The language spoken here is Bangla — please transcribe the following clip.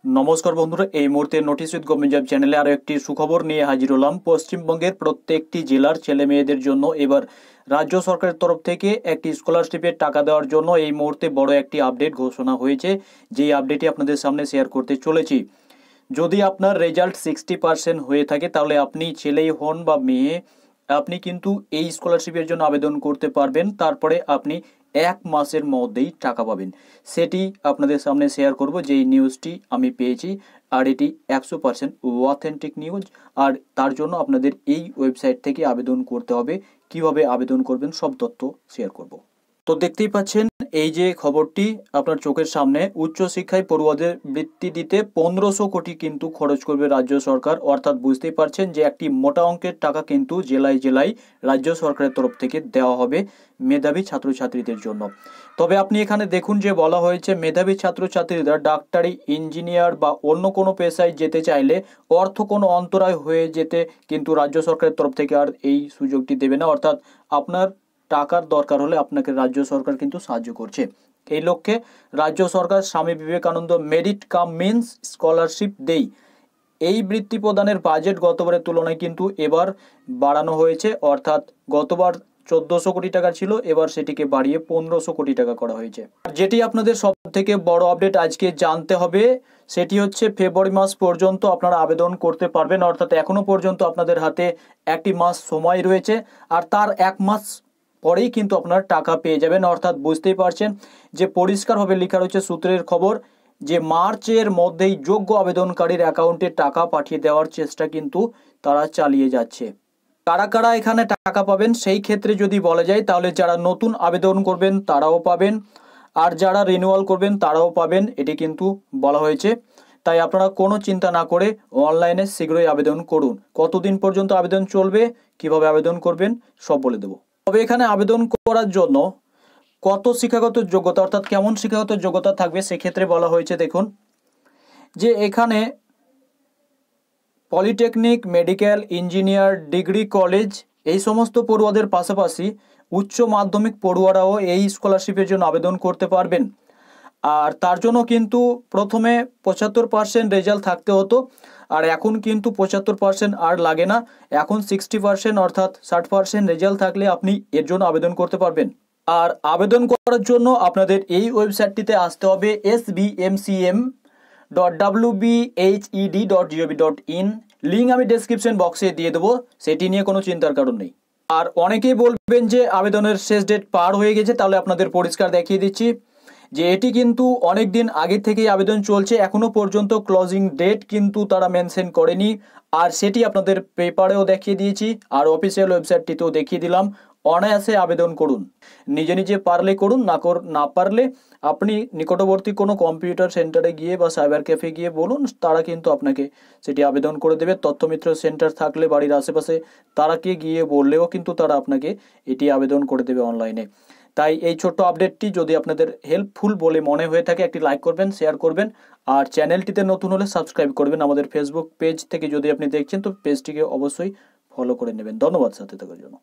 নমস্কার বন্ধুরা, এই মুহূর্তে নোটিস উইথ গভর্নমেন্ট জব চ্যানেলে আরও একটি সুখবর নিয়ে হাজির হলাম। পশ্চিমবঙ্গের প্রত্যেকটি জেলার ছেলে মেয়েদের জন্য এবার রাজ্য সরকারের তরফ থেকে একটি স্কলারশিপের টাকা দেওয়ার জন্য এই মুহূর্তে বড় একটি আপডেট ঘোষণা হয়েছে, যেই আপডেটটি আপনাদের সামনে শেয়ার করতে চলেছি। যদি আপনার রেজাল্ট 60% হয়ে থাকে তাহলে আপনি ছেলেই হন বা মেয়ে, আপনি কিন্তু এই স্কলারশিপের জন্য আবেদন করতে পারবেন। তারপরে আপনি 1 মাসের মধ্যেই টাকা পাবেন। সেটি আপনাদের সামনে শেয়ার করব, যেই নিউজটি আমি পেয়েছি, আর এটি 100% অথেন্টিক নিউজ। আর তার জন্য আপনাদের এই ওয়েবসাইট থেকে আবেদন করতে হবে। কিভাবে আবেদন করবেন সব তথ্য শেয়ার করব। তো দেখতেই পাচ্ছেন এই যে খবরটি আপনার চোখের সামনে, উচ্চশিক্ষায় পড়ুয়াদের বৃত্তি দিতে 1500 কোটি কিন্তু খরচ করবে রাজ্য সরকার। অর্থাৎ বুঝতেই পারছেন যে একটি মোটা অঙ্কের টাকা কিন্তু জেলায় জেলায় রাজ্য সরকারের তরফ থেকে দেওয়া হবে মেধাবী ছাত্রছাত্রীদের জন্য। তবে আপনি এখানে দেখুন যে বলা হয়েছে মেধাবী ছাত্রছাত্রীরা ডাক্তারি, ইঞ্জিনিয়ার বা অন্য কোনো পেশায় যেতে চাইলে অর্থ কোনো অন্তরায় হয়ে যেতে কিন্তু রাজ্য সরকারের তরফ থেকে আর এই সুযোগটি দেবে না। অর্থাৎ আপনার টাকার দরকার হলে আপনাকে রাজ্য সরকার কিন্তু সাহায্য করছে। এই লক্ষ্যে রাজ্য সরকার Swami Vivekananda merit cum means scholarship দেই এই বৃত্তি প্রদানের বাজেট গতবারের তুলনায় কিন্তু এবার বাড়ানো হয়েছে। অর্থাৎ গতবার 1400 কোটি টাকা ছিল, এবার সেটিকে বাড়িয়ে 1500 কোটি টাকা করা হয়েছে। আর যেটি আপনাদের সব থেকে বড় আপডেট আজকে জানতে হবে সেটি হচ্ছে ফেব্রুয়ারি মাস পর্যন্ত আপনারা আবেদন করতে পারবেন। অর্থাৎ এখনো পর্যন্ত আপনাদের হাতে একটি মাস সময় রয়েছে, আর তার 1 মাস পরেই কিন্তু আপনারা টাকা পেয়ে যাবেন। অর্থাৎ বুঝতেই পারছেন যে পরিষ্কারভাবে লেখা রয়েছে সূত্রের খবর যে মার্চের মধ্যেই যোগ্য আবেদনকারীর অ্যাকাউন্টে টাকা পাঠিয়ে দেওয়ার চেষ্টা কিন্তু তারা চালিয়ে যাচ্ছে। কারা কারা এখানে টাকা পাবেন সেই ক্ষেত্রে যদি বলা যায়, তাহলে যারা নতুন আবেদন করবেন তারাও পাবেন, আর যারা রিনিউয়াল করবেন তারাও পাবেন, এটি কিন্তু বলা হয়েছে। তাই আপনারা কোনো চিন্তা না করে অনলাইনে শীঘ্রই আবেদন করুন। কতদিন পর্যন্ত আবেদন চলবে, কিভাবে আবেদন করবেন সব বলে দেবো। তবে এখানে আবেদন করার জন্য কত শিক্ষাগত যোগ্যতা, অর্থাৎ কেমন শিক্ষাগত যোগ্যতা থাকবে সেক্ষেত্রে বলা হয়েছে। দেখুন যে এখানে polytechnic, medical, engineer, degree college এই সমস্ত পড়ুয়াদের পাশাপাশি উচ্চ মাধ্যমিক পড়ুয়ারাও এই স্কলারশিপের জন্য আবেদন করতে পারবেন। আর তার জন্য কিন্তু প্রথমে 75% রেজাল্ট থাকতে হতো, আর এখন কিন্তু 75% আর লাগে না। এখন 60% অর্থাৎ 60% রেজাল্ট থাকলে আপনি এর জন্য আবেদন করতে পারবেন। আর আবেদন করার জন্য আপনাদের এই ওয়েবসাইটটিতে আসতে হবে sbmcm.wbhed.gov.in। লিঙ্ক আমি ডেসক্রিপশন বক্সে দিয়ে দেবো, সেটি নিয়ে কোনো চিন্তার কারণ নেই। আর অনেকেই বলবেন যে আবেদনের শেষ ডেট পার হয়ে গেছে, তাহলে আপনাদের পরিষ্কার দেখিয়ে দিচ্ছি যে এটি কিন্তু অনেক দিন আগে থেকেই আবেদন চলছে, এখনো পর্যন্ত ক্লোজিং ডেট কিন্তু তারা মেনশন করেনি। আর সেটি আপনাদের পেপারেও দেখিয়ে দিয়েছি, আর অফিসিয়াল ওয়েবসাইটটিতেও দেখিয়ে দিলাম। অনায়াসে আবেদন করুন, নিজে নিজে পারলে করুন, না পারলে আপনি নিকটবর্তী কোনো কম্পিউটার সেন্টারে গিয়ে বা সাইবার ক্যাফে গিয়ে বলুন, তারা কিন্তু আপনাকে সেটি আবেদন করে দেবে। তথ্যমিত্র সেন্টার থাকলে বাড়ির আশেপাশে তারাকে গিয়ে বললেও কিন্তু তারা আপনাকে এটি আবেদন করে দেবে অনলাইনে। তাই এই ছোট্ট আপডেটটি যদি আপনাদের হেল্পফুল বলে মনে হয়ে থাকে একটি লাইক করবেন, শেয়ার করবেন, আর চ্যানেলটিতে নতুন হলে সাবস্ক্রাইব করবেন। আমাদের ফেসবুক পেজ থেকে যদি আপনি দেখছেন তো পেজটিকে অবশ্যই ফলো করে নেবেন। ধন্যবাদ সাথে থাকার জন্য।